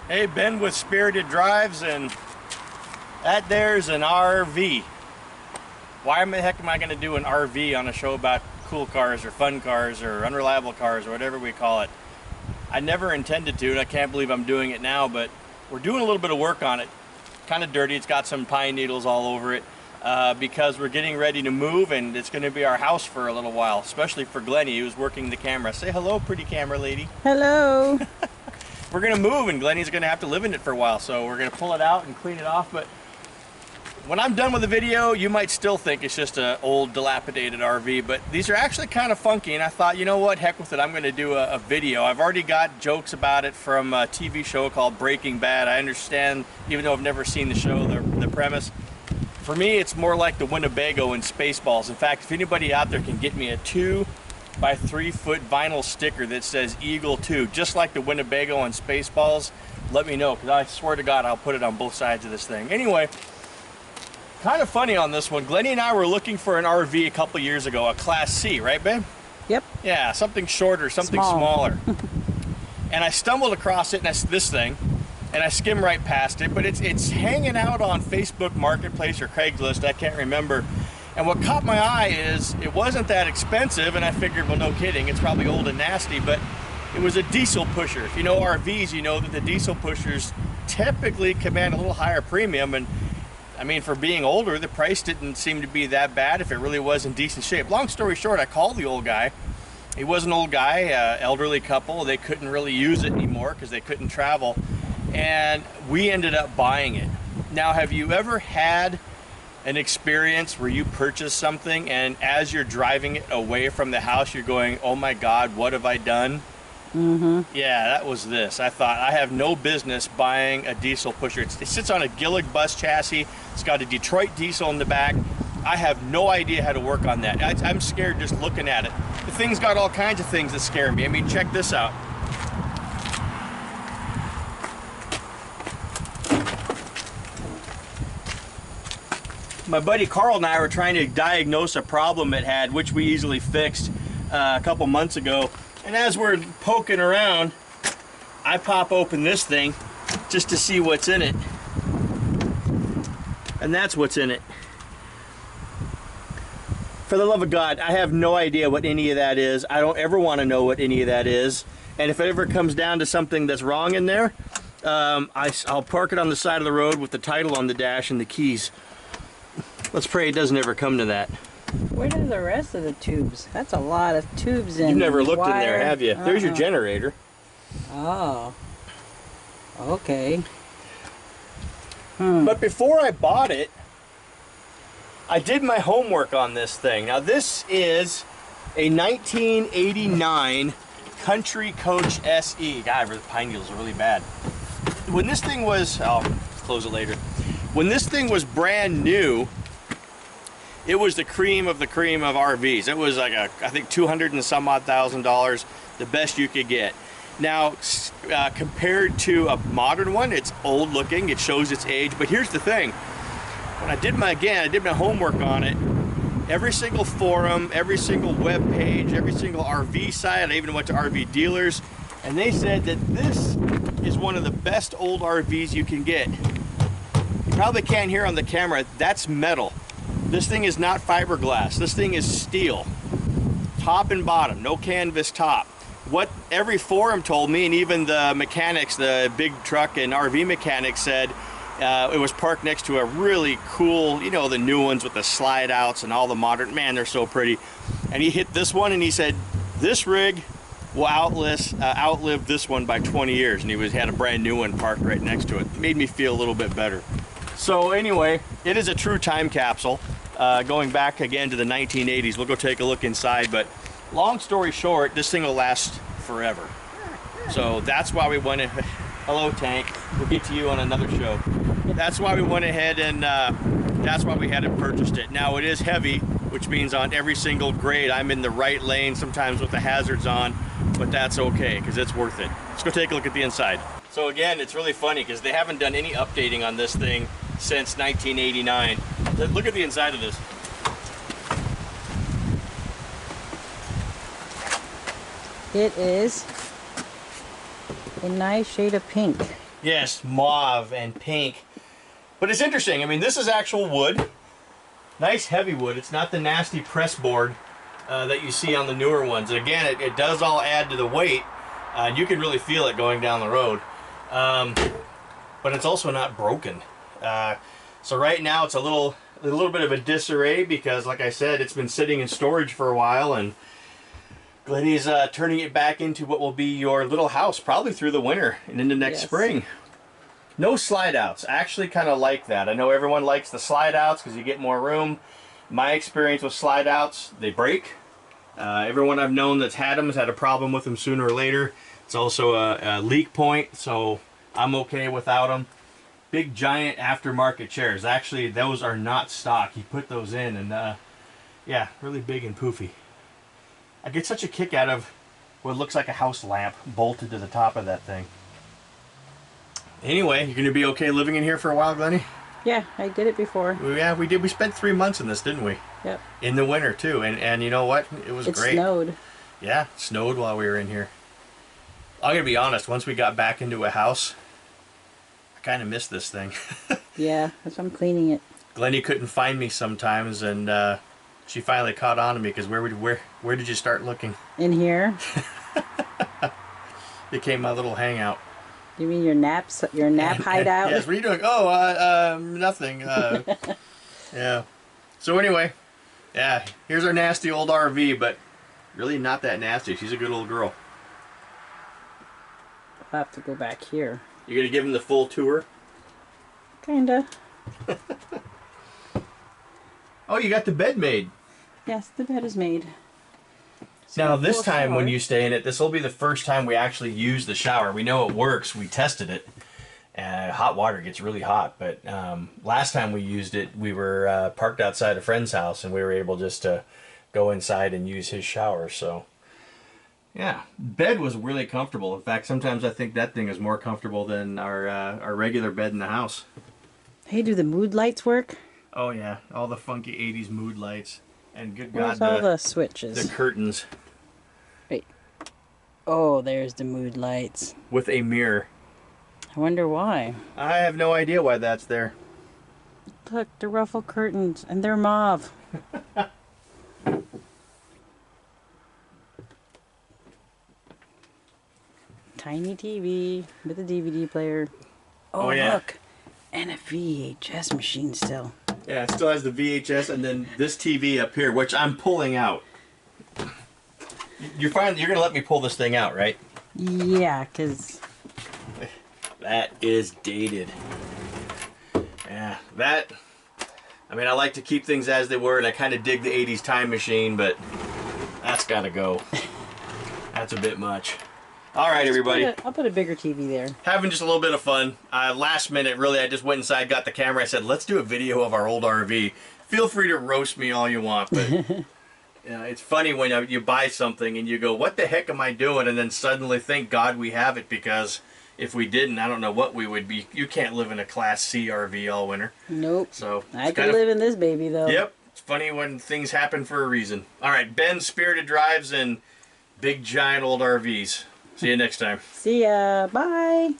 Hey, Ben with Spirited Drives, and that there's an RV. Why the heck am I going to do an RV on a show about cool cars or fun cars or unreliable cars or whatever we call it? I never intended to, and I can't believe I'm doing it now, but we're doing a little bit of work on it. Kind of dirty, it's got some pine needles all over it because we're getting ready to move, and it's going to be our house for a little while, especially for Glennie, who's working the camera. Say hello, pretty camera lady. Hello. We're going to move, and Glennie's going to have to live in it for a while, so we're going to pull it out and clean it off. But when I'm done with the video, you might still think it's just an old, dilapidated RV, but these are actually kind of funky, and I thought, you know what, heck with it, I'm going to do a video. I've already got jokes about it from a TV show called Breaking Bad. I understand, even though I've never seen the show, the premise. For me, it's more like the Winnebago in Spaceballs. In fact, if anybody out there can get me a 2 by 3 foot vinyl sticker that says Eagle 2, just like the Winnebago on Spaceballs, let me know, because I swear to God, I'll put it on both sides of this thing. Anyway, kind of funny on this one. Glennie and I were looking for an RV a couple years ago, a Class C, right, babe? Yep. Yeah, something shorter, something smaller. And I stumbled across it, and this thing, and I skimmed right past it, but it's hanging out on Facebook Marketplace or Craigslist, I can't remember. And what caught my eye is it wasn't that expensive, and I figured, well, no kidding, it's probably old and nasty, but it was a diesel pusher. If you know RVs, you know that the diesel pushers typically command a little higher premium, and I mean, for being older, the price didn't seem to be that bad if it really was in decent shape. Long story short, I called the old guy. He was an old guy, elderly couple. They couldn't really use it anymore because they couldn't travel, and we ended up buying it. Now, have you ever had an experience where you purchase something and as you're driving it away from the house, you're going, oh my God, what have I done? Mm-hmm. Yeah, that was this. I thought, I have no business buying a diesel pusher. It sits on a Gillig bus chassis. It's got a Detroit diesel in the back. I have no idea how to work on that. I'm scared just looking at it. The thing's got all kinds of things that scare me. I mean, check this out. My buddy Carl and I were trying to diagnose a problem it had, which we easily fixed a couple months ago. And as we're poking around, I pop open this thing just to see what's in it. And that's what's in it. For the love of God, I have no idea what any of that is. I don't ever want to know what any of that is. And if it ever comes down to something that's wrong in there, I'll park it on the side of the road with the title on the dash and the keys. Let's pray it doesn't ever come to that. Where are the rest of the tubes? That's a lot of tubes in. You've never looked wire. in there, have you? There's your generator. Oh. Okay. But before I bought it, I did my homework on this thing. Now this is a 1989 Country Coach SE. God, the pine needles are really bad. When this thing was, I'll close it later. When this thing was brand new, it was the cream of RVs. It was like I think $200 and some odd thousand, the best you could get. Now, compared to a modern one, it's old looking, it shows its age, but here's the thing. When I did my homework on it, every single forum, every single web page, every single RV site, I even went to RV dealers, and they said that this is one of the best old RVs you can get. You probably can't hear on the camera, that's metal. This thing is not fiberglass. This thing is steel. Top and bottom, no canvas top. What every forum told me, and even the mechanics, the big truck and RV mechanics said, it was parked next to a really cool, you know, the new ones with the slide outs and all the modern, man, they're so pretty. And he hit this one and he said, this rig will outlive this one by 20 years. And he had a brand new one parked right next to it. It made me feel a little bit better. So anyway, it is a true time capsule, going back again to the 1980s. We'll go take a look inside, but long story short, this thing will last forever. So that's why we went ahead. Hello, Tank. We'll get to you on another show. That's why we went ahead and that's why we hadn't purchased it. Now it is heavy, which means on every single grade I'm in the right lane, sometimes with the hazards on, but that's okay because it's worth it. Let's go take a look at the inside. So again, it's really funny because they haven't done any updating on this thing since 1989. Look at the inside of this. It is a nice shade of pink. Yes, mauve and pink. But it's interesting. I mean, this is actual wood. Nice heavy wood. It's not the nasty press board that you see on the newer ones. Again, it does all add to the weight. And you can really feel it going down the road. But it's also not broken. So right now it's a little bit of a disarray because, like I said, it's been sitting in storage for a while, and Glennie's turning it back into what will be your little house probably through the winter and into next spring. No slide outs. I actually kind of like that. I know everyone likes the slide outs because you get more room. My experience with slide outs, they break. Everyone I've known that's had them has had a problem with them sooner or later. It's also a leak point, so I'm okay without them. Big giant aftermarket chairs. Actually, those are not stock. He put those in, and yeah, really big and poofy. I get such a kick out of what looks like a house lamp bolted to the top of that thing. Anyway, you're going to be okay living in here for a while, Glennie? Yeah, I did it before. Yeah, we did. We spent 3 months in this, didn't we? Yep. In the winter, too. And you know what? It was great. It snowed. Yeah, it snowed while we were in here. I'm going to be honest. Once we got back into a house, I kind of missed this thing. Yeah, that's why I'm cleaning it. Glennie couldn't find me sometimes, and she finally caught on to me because where did you start looking? In here. Became my little hangout. You mean your nap hideout? Yes, what are you doing? Oh, nothing. Yeah. So anyway, yeah, here's our nasty old RV, but really not that nasty. She's a good old girl. I'll have to go back here. You're going to give him the full tour? Kinda. Oh, you got the bed made. Yes, the bed is made. Now, this time when you stay in it, this will be the first time we actually use the shower. We know it works. We tested it. Hot water gets really hot, but last time we used it, we were parked outside a friend's house, and we were able just to go inside and use his shower. So, yeah, bed was really comfortable. In fact, sometimes I think that thing is more comfortable than our regular bed in the house. Hey, do the mood lights work? Oh, yeah, all the funky 80s mood lights. And good Where's God, all the switches? the curtains. Wait. Oh, there's the mood lights. With a mirror. I wonder why. I have no idea why that's there. Look, the ruffle curtains, and they're mauve. Tiny TV with a DVD player. Oh, yeah. Look. And a VHS machine still. Yeah, it still has the VHS and then this TV up here, which I'm pulling out. You're going to let me pull this thing out, right? Yeah, because... That is dated. Yeah, that... I mean, I like to keep things as they were, and I kind of dig the 80s time machine, but that's got to go. That's a bit much. All right, everybody. I'll put a bigger TV there. Having just a little bit of fun. Last minute, really, I just went inside, got the camera. I said, let's do a video of our old RV. Feel free to roast me all you want, but it's funny when you buy something and you go, what the heck am I doing? And then suddenly, thank God we have it, because if we didn't, I don't know what we would be. You can't live in a Class C RV all winter. Nope. So I could live in this baby, though. Yep. It's funny when things happen for a reason. All right, Ben, Spirited Drives, and big, giant old RVs. See you next time. See ya. Bye.